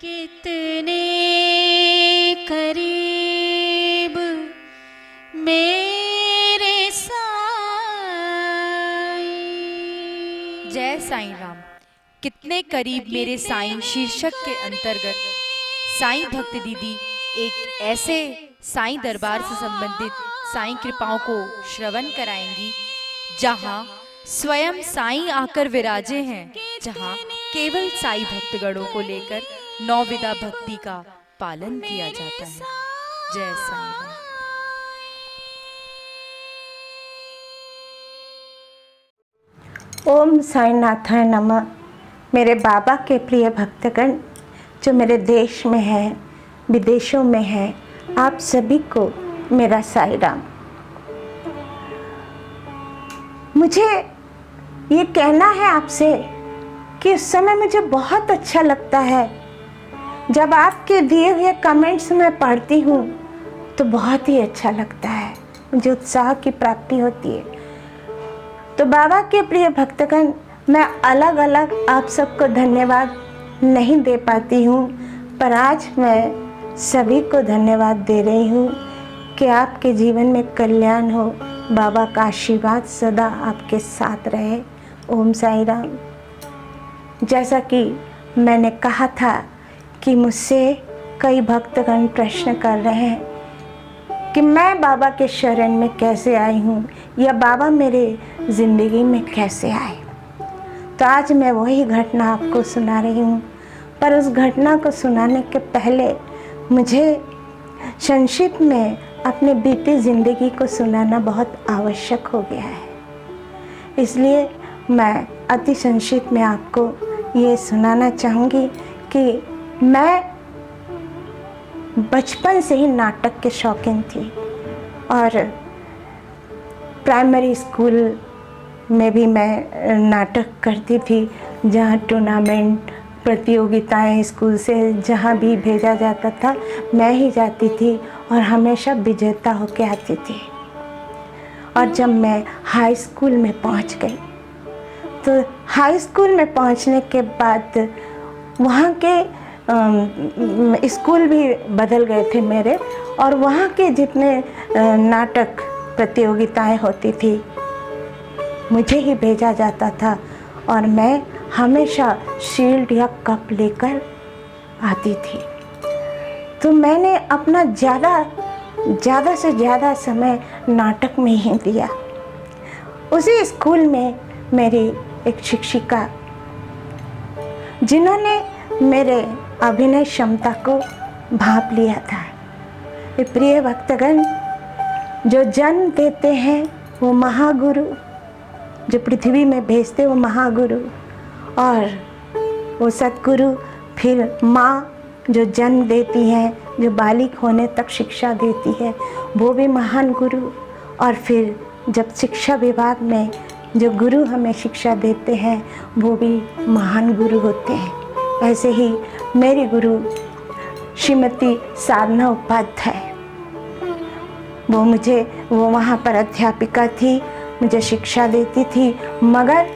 कितने करीब मेरे साईं। जय साईं राम। कितने करीब मेरे साईं शीर्षक के अंतर्गत साईं भक्त दीदी एक ऐसे साईं दरबार से संबंधित साईं कृपाओं को श्रवण कराएंगी जहां स्वयं साईं आकर विराजे हैं, जहां केवल साईं भक्तगणों को लेकर नौविधा भक्ति का पालन किया जाता है। जय साईं राम। ओम साईनाथाय नमः। मेरे बाबा के प्रिय भक्तगण जो मेरे देश में है, विदेशों में है, आप सभी को मेरा साईं राम। मुझे ये कहना है आपसे कि उस समय मुझे बहुत अच्छा लगता है जब आपके दिए हुए कमेंट्स में पढ़ती हूँ, तो बहुत ही अच्छा लगता है, मुझे उत्साह की प्राप्ति होती है। तो बाबा के प्रिय भक्तगण, मैं अलग अलग आप सबको धन्यवाद नहीं दे पाती हूँ, पर आज मैं सभी को धन्यवाद दे रही हूँ कि आपके जीवन में कल्याण हो, बाबा का आशीर्वाद सदा आपके साथ रहे। ओम साईं राम। जैसा कि मैंने कहा था कि मुझसे कई भक्तगण प्रश्न कर रहे हैं कि मैं बाबा के शरण में कैसे आई हूँ या बाबा मेरे ज़िंदगी में कैसे आए। तो आज मैं वही घटना आपको सुना रही हूँ, पर उस घटना को सुनाने के पहले मुझे संक्षिप्त में अपनी बीती ज़िंदगी को सुनाना बहुत आवश्यक हो गया है। इसलिए मैं अति संक्षिप्त में आपको ये सुनाना चाहूँगी कि मैं बचपन से ही नाटक के शौकीन थी और प्राइमरी स्कूल में भी मैं नाटक करती थी, जहाँ टूर्नामेंट प्रतियोगिताएं स्कूल से जहाँ भी भेजा जाता था मैं ही जाती थी और हमेशा विजेता होके आती थी। और जब मैं हाई स्कूल में पहुँच गई तो हाई स्कूल में पहुँचने के बाद वहाँ के स्कूल भी बदल गए थे मेरे, और वहाँ के जितने नाटक प्रतियोगिताएं होती थी मुझे ही भेजा जाता था और मैं हमेशा शील्ड या कप लेकर आती थी। तो मैंने अपना ज़्यादा से ज़्यादा समय नाटक में ही दिया। उसी स्कूल में मेरी एक शिक्षिका, जिन्होंने मेरे अभिनय क्षमता को भांप लिया था। ये प्रिय भक्तगण, जो जन्म देते हैं वो महागुरु, जो पृथ्वी में भेजते वो महागुरु, और वो सतगुरु फिर माँ जो जन्म देती है, जो बालिक होने तक शिक्षा देती है, वो भी महान गुरु, और फिर जब शिक्षा विभाग में जो गुरु हमें शिक्षा देते हैं वो भी महान गुरु होते हैं। ऐसे ही मेरी गुरु श्रीमती साधना उपाध्याय, वो वहाँ पर अध्यापिका थी, मुझे शिक्षा देती थी, मगर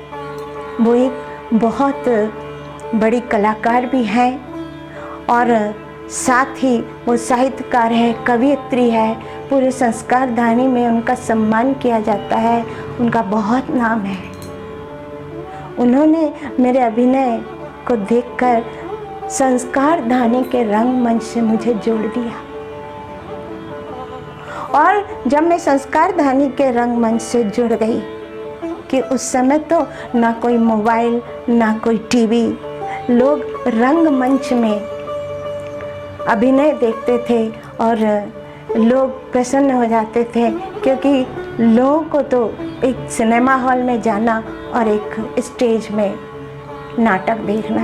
वो एक बहुत बड़ी कलाकार भी हैं और साथ ही वो साहित्यकार है, कवयित्री है। पूरे संस्कारधानी में उनका सम्मान किया जाता है, उनका बहुत नाम है। उन्होंने मेरे अभिनय को देखकर संस्कारधानी के रंगमंच से मुझे जोड़ दिया, और जब मैं संस्कारधानी के रंगमंच से जुड़ गई कि उस समय तो ना कोई मोबाइल ना कोई टीवी, लोग रंगमंच में अभिनय देखते थे और लोग प्रसन्न हो जाते थे, क्योंकि लोगों को तो एक सिनेमा हॉल में जाना और एक स्टेज में नाटक देखना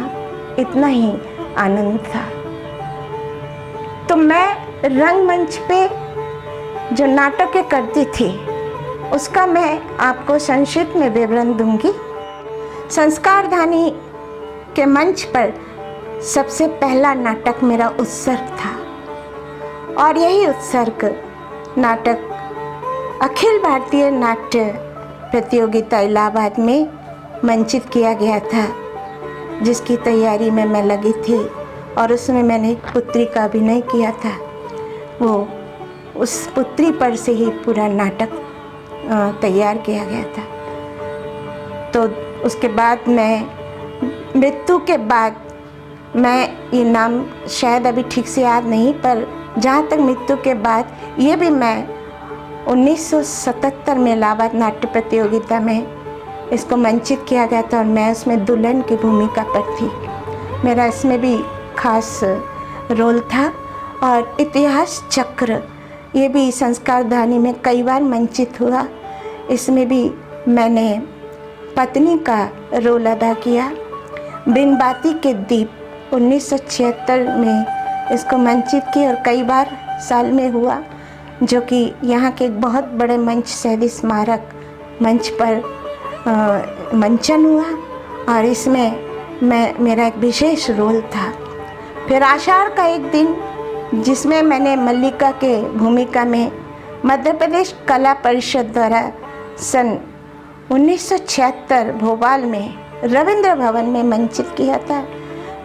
इतना ही आनंद था। तो मैं रंगमंच पे जो नाटकें करती थी उसका मैं आपको संक्षिप्त में विवरण दूंगी। संस्कारधानी के मंच पर सबसे पहला नाटक मेरा उत्सर्ग था, और यही उत्सर्ग नाटक अखिल भारतीय नाट्य प्रतियोगिता इलाहाबाद में मंचित किया गया था, जिसकी तैयारी में मैं लगी थी। और उसमें मैंने एक पुत्री का अभिनय किया था। वो उस पुत्री पर से ही पूरा नाटक तैयार किया गया था। तो उसके बाद मैं मृत्यु के बाद, मैं ये नाम शायद अभी ठीक से याद नहीं, पर जहाँ तक मृत्यु के बाद ये भी मैं 1977 में इलाहाबाद नाट्य प्रतियोगिता में इसको मंचित किया गया था और मैं उसमें दुल्हन की भूमिका पर थी। मेरा इसमें भी खास रोल था। और इतिहास चक्र ये भी संस्कारधानी में कई बार मंचित हुआ। इसमें भी मैंने पत्नी का रोल अदा किया। बिनबाती के दीप 1976 में इसको मंचित की और कई बार साल में हुआ, जो कि यहाँ के एक बहुत बड़े मंच शहीद स्मारक मंच पर मंचन हुआ और इसमें मेरा एक विशेष रोल था। फिर आषाढ़ का एक दिन, जिसमें मैंने मल्लिका के भूमिका में मध्य प्रदेश कला परिषद द्वारा सन 1976 भोपाल में रविंद्र भवन में मंचित किया था।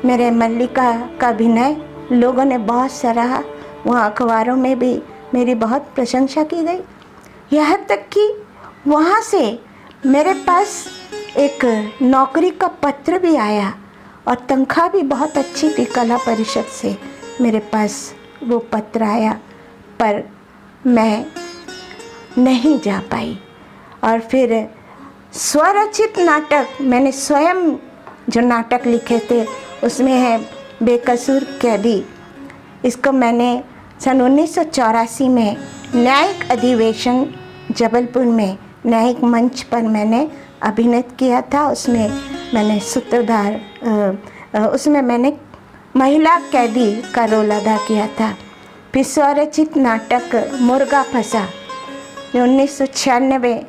मेरे मल्लिका का अभिनय लोगों ने बहुत सराहा। वहाँ अखबारों में भी मेरी बहुत प्रशंसा की गई। यहाँ तक कि वहाँ से मेरे पास एक नौकरी का पत्र भी आया और तनख्वाह भी बहुत अच्छी थी। कला परिषद से मेरे पास वो पत्र आया, पर मैं नहीं जा पाई। और फिर स्वरचित नाटक, मैंने स्वयं जो नाटक लिखे थे उसमें है बेकसूर कैदी। इसको मैंने सन 1984 में न्यायिक अधिवेशन जबलपुर में न्यायिक मंच पर मैंने अभिनय किया था। उसमें मैंने सूत्रधार, उसमें मैंने महिला कैदी का रोल अदा किया था। फिर स्वरचित नाटक मुर्गा फंसा, जो 1996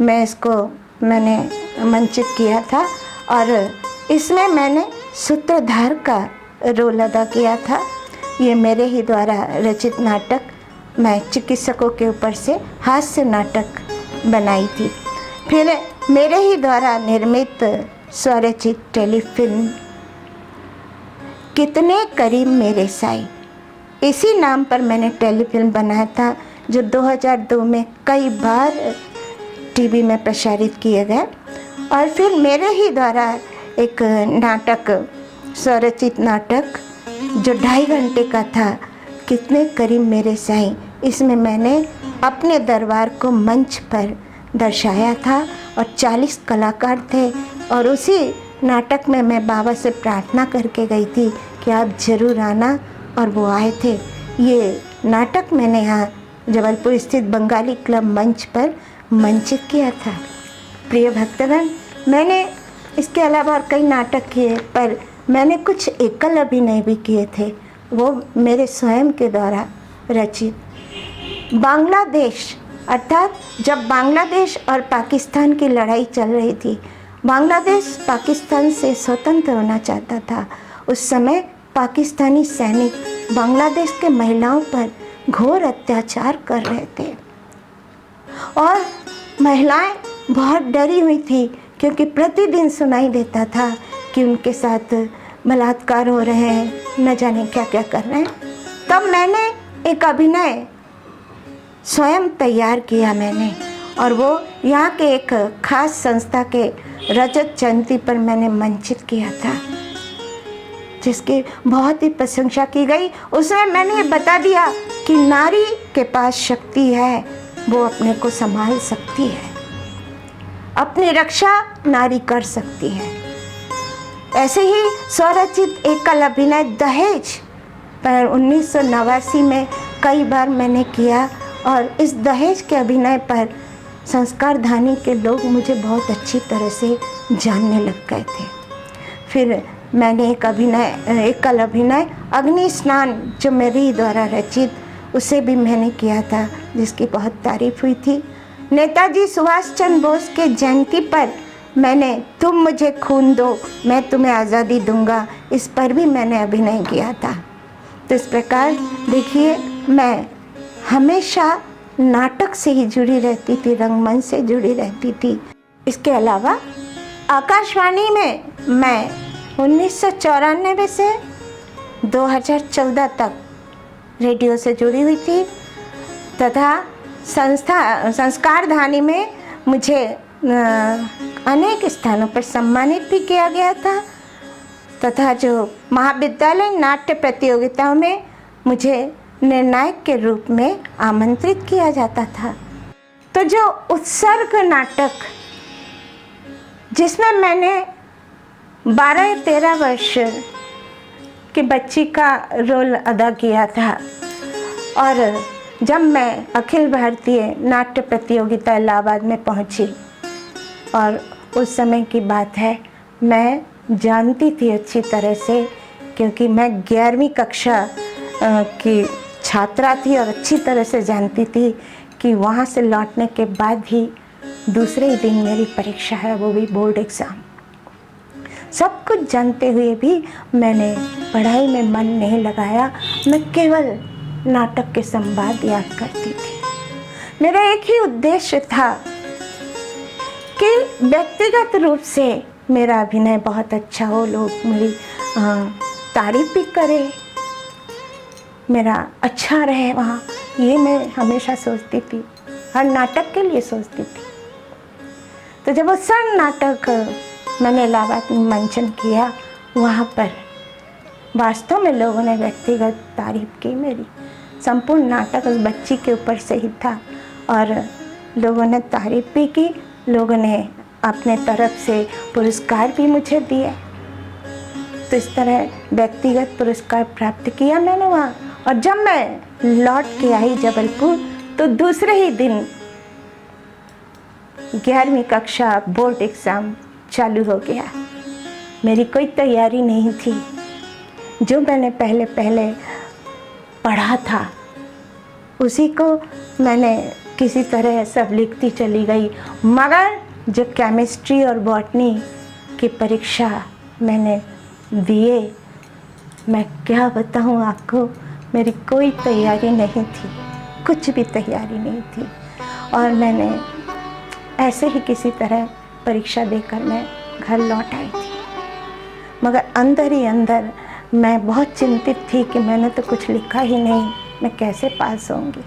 में इसको मैंने मंचित किया था और इसमें मैंने सूत्रधार का रोल अदा किया था। ये मेरे ही द्वारा रचित नाटक, मैं चिकित्सकों के ऊपर से हास्य नाटक बनाई थी। फिर मेरे ही द्वारा निर्मित स्वरचित टेलीफिल्म कितने करीब मेरे साईं, इसी नाम पर मैंने टेलीफिल्म बनाया था, जो 2002 में कई बार टीवी में प्रसारित किए गए। और फिर मेरे ही द्वारा एक नाटक, स्वरचित नाटक जो 2.5 घंटे का था, कितने करीब मेरे साईं, इसमें मैंने अपने दरबार को मंच पर दर्शाया था और 40 कलाकार थे। और उसी नाटक में मैं बाबा से प्रार्थना करके गई थी कि आप ज़रूर आना, और वो आए थे। ये नाटक मैंने यहाँ जबलपुर स्थित बंगाली क्लब मंच पर मंचित किया था। प्रिय भक्तगण, मैंने इसके अलावा और कई नाटक किए, पर मैंने कुछ एकल अभिनय भी किए थे, वो मेरे स्वयं के द्वारा रचित। बांग्लादेश, अर्थात जब बांग्लादेश और पाकिस्तान की लड़ाई चल रही थी, बांग्लादेश पाकिस्तान से स्वतंत्र होना चाहता था। उस समय पाकिस्तानी सैनिक बांग्लादेश के महिलाओं पर घोर अत्याचार कर रहे थे और महिलाएं बहुत डरी हुई थी, क्योंकि प्रतिदिन सुनाई देता था कि उनके साथ बलात्कार हो रहे हैं, न जाने क्या क्या कर रहे हैं। तब मैंने एक अभिनय स्वयं तैयार किया मैंने, और वो यहाँ के एक खास संस्था के रजत जयंती पर मैंने मंचित किया था, जिसकी बहुत ही प्रशंसा की गई। उसमें मैंने ये बता दिया कि नारी के पास शक्ति है, वो अपने को संभाल सकती है, अपनी रक्षा नारी कर सकती है। ऐसे ही स्वरचित एकल अभिनय दहेज पर 1989 में कई बार मैंने किया, और इस दहेज के अभिनय पर संस्कारधानी के लोग मुझे बहुत अच्छी तरह से जानने लग गए थे। फिर मैंने एकल अभिनय अग्नि स्नान, जो मेरे द्वारा रचित, उसे भी मैंने किया था, जिसकी बहुत तारीफ हुई थी। नेताजी सुभाष चंद्र बोस के जयंती पर मैंने तुम मुझे खून दो मैं तुम्हें आज़ादी दूंगा, इस पर भी मैंने अभिनय किया था। तो इस प्रकार देखिए, मैं हमेशा नाटक से ही जुड़ी रहती थी, रंगमंच से जुड़ी रहती थी। इसके अलावा आकाशवाणी में मैं 1994 से 2014 तक रेडियो से जुड़ी हुई थी तथा संस्कारधानी में मुझे अनेक स्थानों पर सम्मानित भी किया गया था तथा जो महाविद्यालय नाट्य प्रतियोगिताओं में मुझे निर्णायक के रूप में आमंत्रित किया जाता था। तो जो उत्सर्ग नाटक जिसमें मैंने 12-13 वर्ष की बच्ची का रोल अदा किया था और जब मैं अखिल भारतीय नाट्य प्रतियोगिता इलाहाबाद में पहुंची और उस समय की बात है, मैं जानती थी अच्छी तरह से क्योंकि मैं 11वीं कक्षा की छात्रा थी और अच्छी तरह से जानती थी कि वहाँ से लौटने के बाद ही दूसरे ही दिन मेरी परीक्षा है, वो भी बोर्ड एग्ज़ाम। सब कुछ जानते हुए भी मैंने पढ़ाई में मन नहीं लगाया, मैं केवल नाटक के संवाद याद करती थी। मेरा एक ही उद्देश्य था कि व्यक्तिगत रूप से मेरा अभिनय बहुत अच्छा हो, लोग मेरी तारीफ भी करें, मेरा अच्छा रहे वहाँ, ये मैं हमेशा सोचती थी, हर नाटक के लिए सोचती थी। तो जब वो उत्सर्ग नाटक मैंने इलाहाबाद में मंचन किया, वहाँ पर वास्तव में लोगों ने व्यक्तिगत तारीफ की मेरी। संपूर्ण नाटक उस बच्ची के ऊपर से ही था और लोगों ने तारीफ भी की, लोगों ने अपने तरफ से पुरस्कार भी मुझे दिए। तो इस तरह व्यक्तिगत पुरस्कार प्राप्त किया मैंने वहाँ। और जब मैं लौट के आई जबलपुर तो दूसरे ही दिन 11वीं कक्षा बोर्ड एग्ज़ाम चालू हो गया। मेरी कोई तैयारी नहीं थी, जो मैंने पहले पढ़ा था उसी को मैंने किसी तरह सब लिखती चली गई, मगर जो केमिस्ट्री और बॉटनी की परीक्षा मैंने दिए, मैं क्या बताऊँ आपको, मेरी कोई तैयारी नहीं थी, कुछ भी तैयारी नहीं थी और मैंने ऐसे ही किसी तरह परीक्षा देकर मैं घर लौट आई थी। मगर अंदर ही अंदर मैं बहुत चिंतित थी कि मैंने तो कुछ लिखा ही नहीं, मैं कैसे पास होंगी।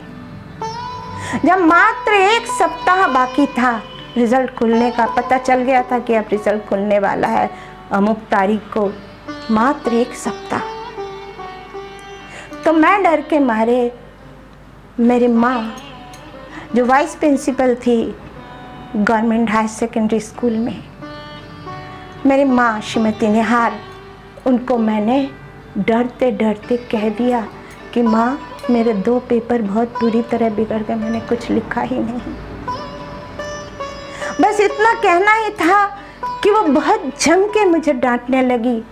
जब मात्र 1 सप्ताह बाकी था रिज़ल्ट खुलने का, पता चल गया था कि अब रिज़ल्ट खुलने वाला है अमुक तारीख को, मात्र 1 सप्ताह, तो मैं डर के मारे मेरी माँ जो वाइस प्रिंसिपल थी गवर्नमेंट हायर सेकेंडरी स्कूल में, मेरी माँ श्रीमती निहार, उनको मैंने डरते डरते कह दिया कि माँ मेरे 2 पेपर बहुत बुरी तरह बिगड़ गए, मैंने कुछ लिखा ही नहीं। बस इतना कहना ही था कि वो बहुत जम के मुझे डांटने लगी,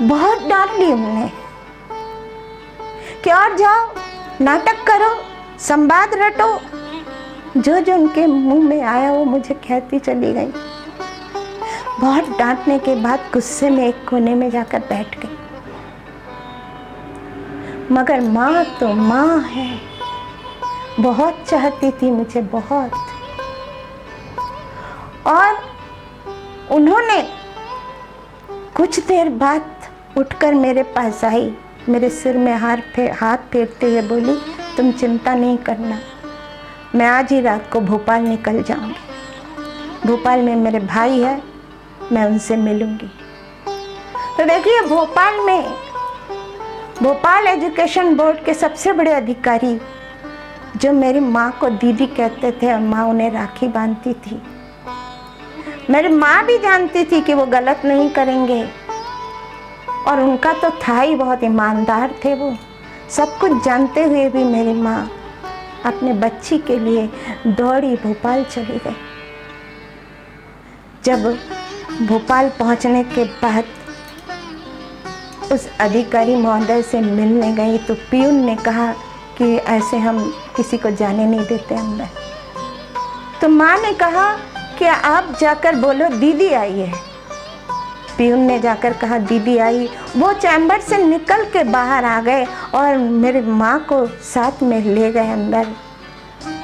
बहुत डांट ली उन्होंने कि और जाओ नाटक करो, संवाद रटो, जो जो उनके मुंह में आया वो मुझे कहती चली गई। बहुत डांटने के बाद गुस्से में एक कोने में जाकर बैठ गई। मगर माँ तो माँ है, बहुत चाहती थी मुझे, बहुत। और उन्होंने कुछ देर बाद उठकर मेरे पास आई, मेरे सिर में हाथ फेरते हुए बोली, तुम चिंता नहीं करना, मैं आज ही रात को भोपाल निकल जाऊंगी, भोपाल में मेरे भाई है, मैं उनसे मिलूंगी। तो देखिए, भोपाल एजुकेशन बोर्ड के सबसे बड़े अधिकारी जो मेरी माँ को दीदी कहते थे और माँ उन्हें राखी बांधती थी, मेरी माँ भी जानती थी कि वो गलत नहीं करेंगे और उनका तो था ही, बहुत ईमानदार थे वो। सब कुछ जानते हुए भी मेरी माँ अपने बच्ची के लिए दौड़ी भोपाल चली गई। जब भोपाल पहुंचने के बाद उस अधिकारी महोदय से मिलने गई तो पियून ने कहा कि ऐसे हम किसी को जाने नहीं देते अंदर। तो माँ ने कहा कि आप जाकर बोलो दीदी आई है। पियून ने जाकर कहा दीदी आई। वो चैम्बर से निकल के बाहर आ गए और मेरे माँ को साथ में ले गए अंदर।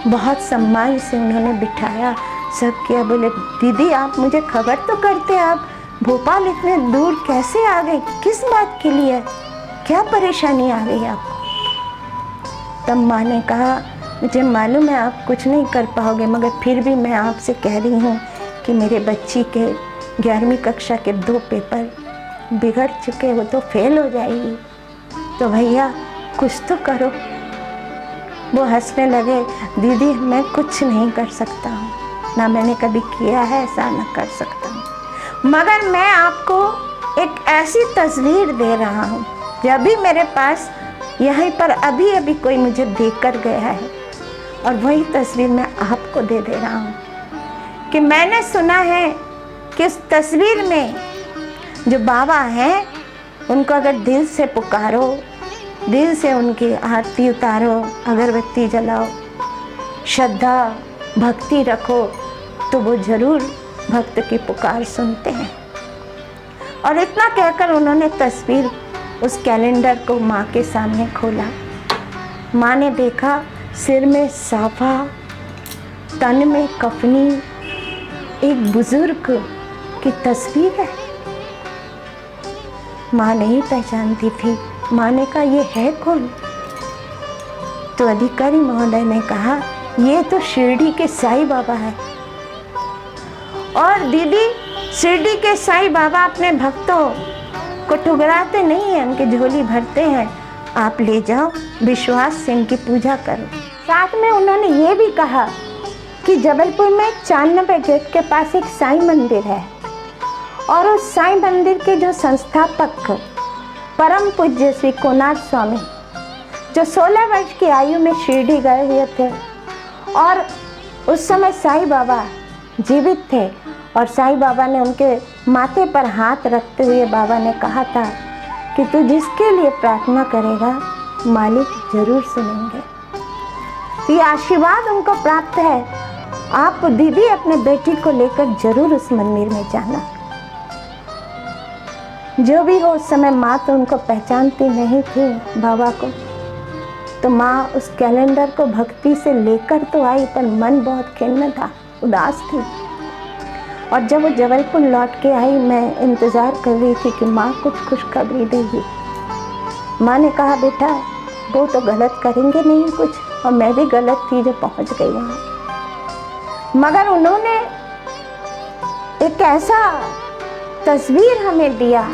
बहुत सम्मान से उन्होंने बिठाया, सब किया। बोले दीदी आप मुझे खबर तो करते, आप भोपाल इतने दूर कैसे आ गए, किस बात के लिए? क्या परेशानी आ गई आपको? तब माँ ने कहा, मुझे मालूम है आप कुछ नहीं कर पाओगे, मगर फिर भी मैं आपसे कह रही हूँ कि मेरे बच्ची के 11वीं कक्षा के 2 पेपर बिगड़ चुके, वो तो फेल हो जाएगी, तो भैया कुछ तो करो। वो हंसने लगे, दीदी मैं कुछ नहीं कर सकता हूँ, ना मैंने कभी किया है ऐसा, ना कर सकता हूँ, मगर मैं आपको एक ऐसी तस्वीर दे रहा हूँ जब भी मेरे पास यहीं पर अभी अभी कोई मुझे देकर गया है, और वही तस्वीर मैं आपको दे रहा हूँ कि मैंने सुना है कि उस तस्वीर में जो बाबा हैं उनको अगर दिल से पुकारो, दिल से उनकी आरती उतारो, अगरबत्ती जलाओ, श्रद्धा भक्ति रखो, तो वो ज़रूर भक्त की पुकार सुनते हैं। और इतना कहकर उन्होंने तस्वीर, उस कैलेंडर को माँ के सामने खोला। माँ ने देखा सिर में साफा, तन में कफनी, एक बुजुर्ग की तस्वीर है। माँ नहीं पहचानती थी। माँ ने कहा, ये है कौन? तो अधिकारी महोदय ने कहा, ये तो शिरडी के साईं बाबा है। और दीदी, शिरडी के साईं बाबा अपने भक्तों को ठुकराते नहीं हैं, उनकी झोली भरते हैं। आप ले जाओ, विश्वास से इनकी पूजा करो। साथ में उन्होंने ये भी कहा कि जबलपुर में 94 गेट के पास एक साईं मंदिर है, और उस साईं मंदिर के जो संस्थापक परम पूज्य श्री कोनार स्वामी, जो 16 वर्ष की आयु में शिरडी गए हुए थे, और उस समय साईं बाबा जीवित थे, और साईं बाबा ने उनके माथे पर हाथ रखते हुए बाबा ने कहा था कि तू जिसके लिए प्रार्थना करेगा मालिक जरूर सुनेंगे। तो ये आशीर्वाद उनको प्राप्त है। आप दीदी अपने बेटी को लेकर जरूर उस मंदिर में जाना। जो भी हो, उस समय माँ तो उनको पहचानती नहीं थी बाबा को, तो माँ उस कैलेंडर को भक्ति से लेकर तो आई, पर मन बहुत खिन्न था, उदास थी। और जब वो जबलपुर लौट के आई, मैं इंतज़ार कर रही थी कि माँ कुछ खुशखबरी देगी। माँ ने कहा, बेटा वो तो गलत करेंगे नहीं कुछ, और मैं भी गलत थी जो पहुँच गई वहाँ, मगर उन्होंने एक ऐसा तस्वीर हमें दिया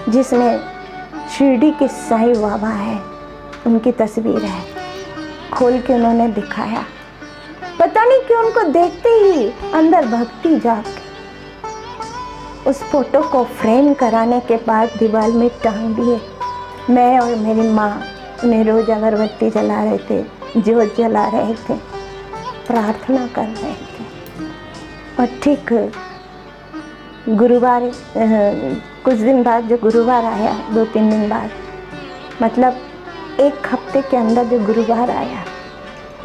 जिसमें शिरडी के साईं बाबा है, उनकी तस्वीर है। खोल के उन्होंने दिखाया। पता नहीं क्यों उनको देखते ही अंदर भक्ति जाग गई। उस फोटो को फ्रेम कराने के बाद दीवार में टांग दिए। मैं और मेरी माँ उन्हें रोज अगरबत्ती जला रहे थे, ज्योत जला रहे थे, प्रार्थना कर रहे थे। और ठीक गुरुवार, कुछ दिन बाद जो गुरुवार आया, 2-3 दिन बाद, मतलब 1 हफ्ते के अंदर जो गुरुवार आया,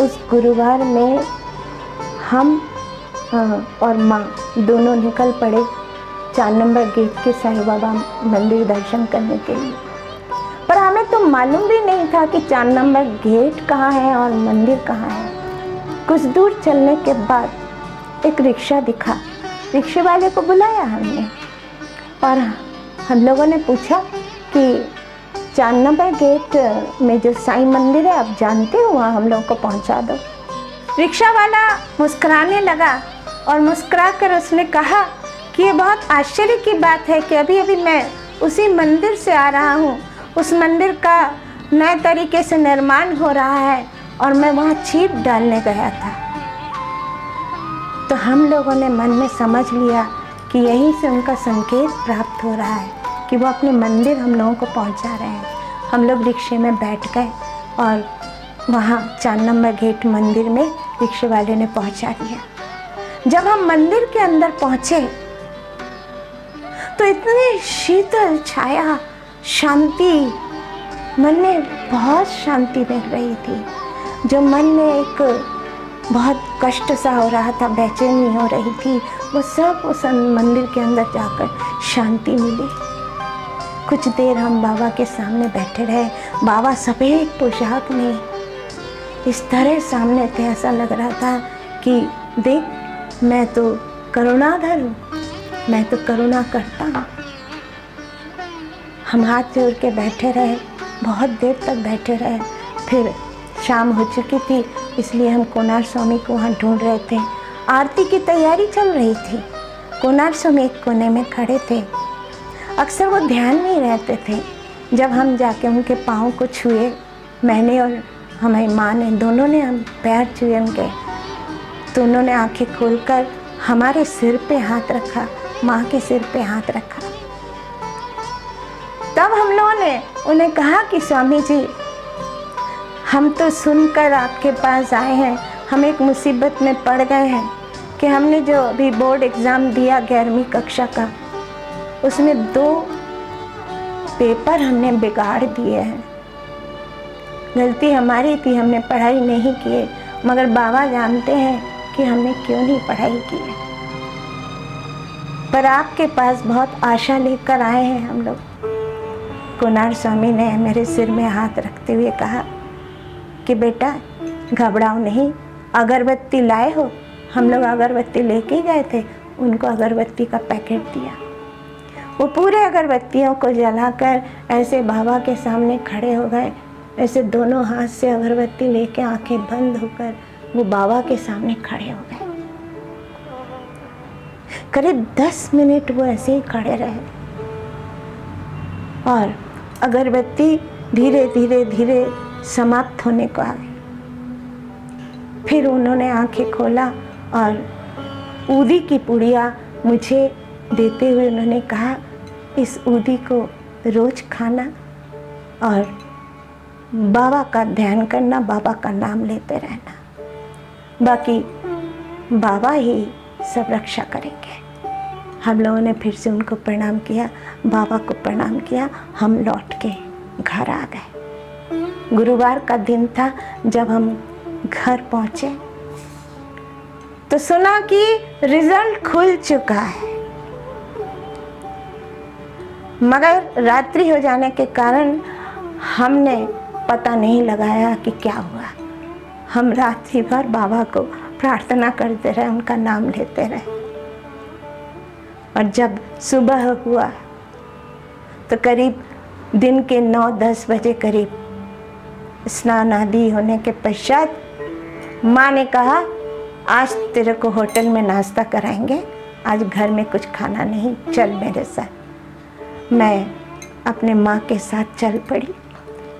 उस गुरुवार में हम और माँ दोनों निकल पड़े 4 नंबर गेट के साईं बाबा मंदिर दर्शन करने के लिए। पर हमें तो मालूम भी नहीं था कि 4 नंबर गेट कहाँ है और मंदिर कहाँ है। कुछ दूर चलने के बाद एक रिक्शा दिखा। रिक्शे वाले को बुलाया हमने, और हम लोगों ने पूछा कि 4 नंबर गेट में जो साईं मंदिर है आप जानते हो, वहाँ हम लोगों को पहुँचा दो। रिक्शा वाला मुस्कुराने लगा, और मुस्कुरा कर उसने कहा कि ये बहुत आश्चर्य की बात है कि अभी अभी मैं उसी मंदिर से आ रहा हूँ। उस मंदिर का नए तरीके से निर्माण हो रहा है, और मैं वहाँ छीप डालने गया था। तो हम लोगों ने मन में समझ लिया कि यहीं से उनका संकेत प्राप्त हो रहा है कि वो अपने मंदिर हम लोगों को पहुंचा रहे हैं। हम लोग रिक्शे में बैठ गए, और वहाँ 4 नंबर गेट मंदिर में रिक्शे वाले ने पहुंचा दिया। जब हम मंदिर के अंदर पहुँचे तो इतनी शीतल छाया, शांति, मन में बहुत शांति मिल रही थी। जो मन में एक बहुत कष्ट सा हो रहा था, बेचैनी हो रही थी, वो सब उस मंदिर के अंदर जाकर शांति मिली। कुछ देर हम बाबा के सामने बैठे रहे। बाबा सफ़ेद पोशाक में इस तरह सामने थे, ऐसा लग रहा था कि देख, मैं तो करुणाधर हूँ, मैं तो करुणा करता हूँ। हम हाथ जोड़ के बैठे रहे, बहुत देर तक बैठे रहे। फिर शाम हो चुकी थी, इसलिए हम कोणार्क स्वामी को वहाँ ढूंढ रहे थे। आरती की तैयारी चल रही थी। कोणार्क स्वामी एक कोने में खड़े थे। अक्सर वो ध्यान में ही रहते थे। जब हम जाके उनके पाँव को छुए, मैंने और हमारी माँ ने, दोनों ने हम पैर छुए उनके, तो उन्होंने आंखें खोलकर हमारे सिर पे हाथ रखा, माँ के सिर पे हाथ रखा। तब हम लोगों ने उन्हें कहा कि स्वामी जी, हम तो सुनकर आपके पास आए हैं, हम एक मुसीबत में पड़ गए हैं कि हमने जो अभी बोर्ड एग्ज़ाम दिया 11वीं कक्षा का, उसमें 2 पेपर हमने बिगाड़ दिए हैं। गलती हमारी थी, हमने पढ़ाई नहीं की, मगर बाबा जानते हैं कि हमने क्यों नहीं पढ़ाई की है। पर आपके पास बहुत आशा लेकर आए हैं हम लोग। कोणार्क स्वामी ने मेरे सिर में हाथ रखते हुए कहा कि बेटा घबराओ नहीं, अगरबत्ती लाए हो? हम लोग अगरबत्ती लेके गए थे, उनको अगरबत्ती का पैकेट दिया। वो पूरे अगरबत्तियों को जलाकर ऐसे बाबा के सामने खड़े हो गए, ऐसे दोनों हाथ से अगरबत्ती लेके आंखें बंद होकर वो बाबा के सामने खड़े हो गए। करीब 10 मिनट वो ऐसे ही खड़े रहे और अगरबत्ती धीरे धीरे धीरे समाप्त होने को आ गई। फिर उन्होंने आंखें खोला और ऊदी की पुड़िया मुझे देते हुए उन्होंने कहा, इस ऊदी को रोज खाना और बाबा का ध्यान करना, बाबा का नाम लेते रहना, बाकी बाबा ही सब रक्षा करेंगे। हम लोगों ने फिर से उनको प्रणाम किया, बाबा को प्रणाम किया, हम लौट के घर आ गए। गुरुवार का दिन था। जब हम घर पहुंचे तो सुना कि रिजल्ट खुल चुका है, मगर रात्रि हो जाने के कारण हमने पता नहीं लगाया कि क्या हुआ। हम रात्रि भर बाबा को प्रार्थना करते रहे, उनका नाम लेते रहे। और जब सुबह हुआ तो करीब दिन के 9-10 बजे करीब स्नान आदि होने के पश्चात माँ ने कहा, आज तेरे को होटल में नाश्ता कराएंगे, आज घर में कुछ खाना नहीं, चल मेरे साथ। मैं अपने माँ के साथ चल पड़ी।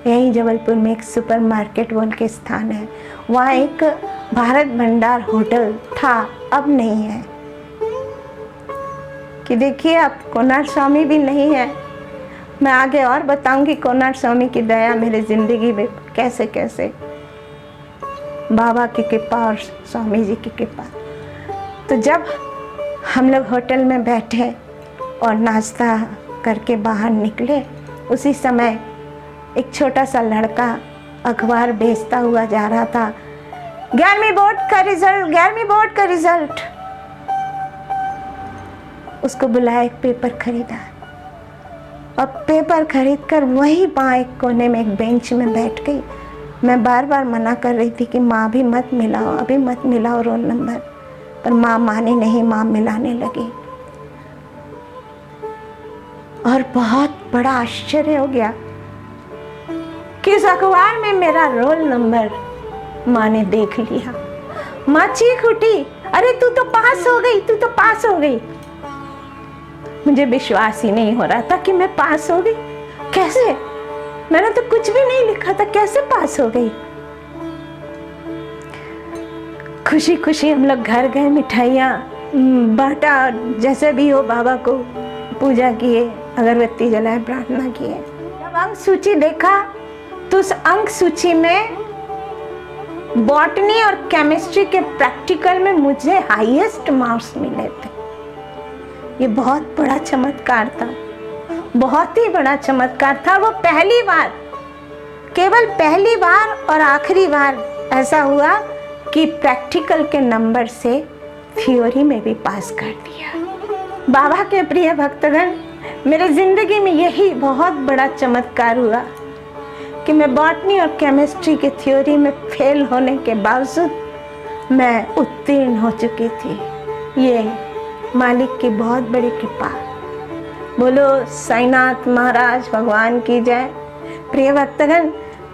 यहीं जबलपुर में एक सुपर मार्केट बोल के स्थान है, वहाँ एक भारत भंडार होटल था, अब नहीं है। कि देखिए अब कोणार्क स्वामी भी नहीं है। मैं आगे और बताऊंगी कोणार्क स्वामी की दया मेरी ज़िंदगी में कैसे कैसे, बाबा की कृपा और स्वामी जी की कृपा। तो जब हम लोग होटल में बैठे और नाश्ता करके बाहर निकले, उसी समय एक छोटा सा लड़का अखबार बेचता हुआ जा रहा था। 11वीं बोर्ड का रिजल्ट, 11वीं बोर्ड का रिजल्ट। उसको बुलाया, एक पेपर खरीदा और पेपर खरीद कर वही वहाँ एक कोने में एक बेंच में बैठ गई। मैं बार बार मना कर रही थी कि माँ भी मत मिलाओ, अभी मत मिलाओ रोल नंबर, पर माँ माने नहीं, माँ मिलाने लगी। और बहुत बड़ा आश्चर्य हो गया कि इस अखबार में मेरा रोल नंबर माँ ने देख लिया। माँ चीख उठी, अरे तू तो पास हो गई, तू तो पास हो गई। मुझे विश्वास ही नहीं हो रहा था कि मैं पास हो गई। कैसे? मैंने तो कुछ भी नहीं लिखा था, कैसे पास हो गई? खुशी खुशी हम लोग घर गए, मिठाइयाँ बांटा, जैसे भी हो बाबा को पूजा किए, अगरबत्ती जलाए, प्रार्थना किए। जब अंक सूची देखा तो उस अंक सूची में बॉटनी और केमिस्ट्री के प्रैक्टिकल में मुझे हाईएस्ट मार्क्स मिले थे। ये बहुत बड़ा चमत्कार था, बहुत ही बड़ा चमत्कार था। वो पहली बार, केवल पहली बार और आखिरी बार ऐसा हुआ कि प्रैक्टिकल के नंबर से थ्योरी में भी पास कर दिया। बाबा के प्रिय भक्तगण, मेरे जिंदगी में यही बहुत बड़ा चमत्कार हुआ कि मैं बॉटनी और केमिस्ट्री के थ्योरी में फेल होने के बावजूद मैं उत्तीर्ण हो चुकी थी। ये मालिक की बहुत बड़ी कृपा, बोलो साईनाथ महाराज भगवान की जय। प्रिय भक्तगण,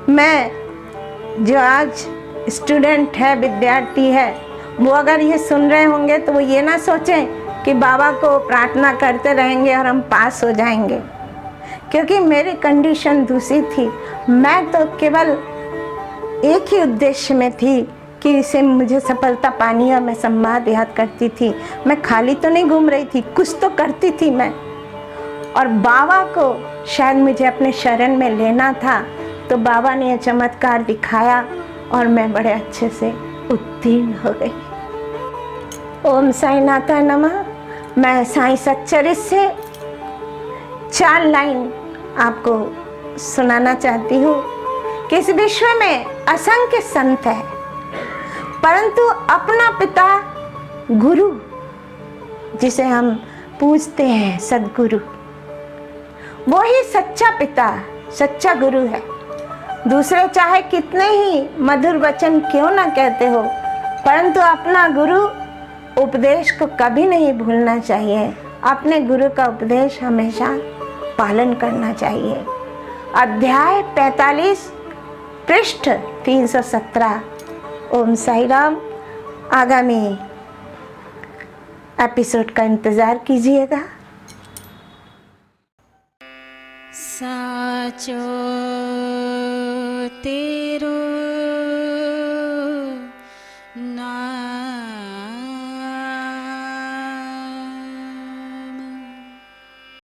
मैं जो आज स्टूडेंट है, विद्यार्थी है, वो अगर ये सुन रहे होंगे तो वो ये ना सोचें कि बाबा को प्रार्थना करते रहेंगे और हम पास हो जाएंगे, क्योंकि मेरी कंडीशन दूसरी थी। मैं तो केवल एक ही उद्देश्य में थी कि इसे मुझे सफलता पानी और मैं संवाद याद करती थी। मैं खाली तो नहीं घूम रही थी, कुछ तो करती थी मैं। और बाबा को शायद मुझे अपने शरण में लेना था, तो बाबा ने यह चमत्कार दिखाया और मैं बड़े अच्छे से उत्तीर्ण हो गई। ओम साई नाथा नमः। मैं साईं सच्चरित्र से 4 लाइन आपको सुनाना चाहती हूँ कि इस विश्व में असंख्य संत है, परंतु अपना पिता गुरु, जिसे हम पूजते हैं सद्गुरु, वो ही सच्चा पिता, सच्चा गुरु है। दूसरे चाहे कितने ही मधुर वचन क्यों ना कहते हो, परंतु अपना गुरु उपदेश को कभी नहीं भूलना चाहिए। अपने गुरु का उपदेश हमेशा पालन करना चाहिए। अध्याय 45 पृष्ठ 317। ओम साई राम। आगामी एपिसोड का इंतज़ार कीजिएगा। साचो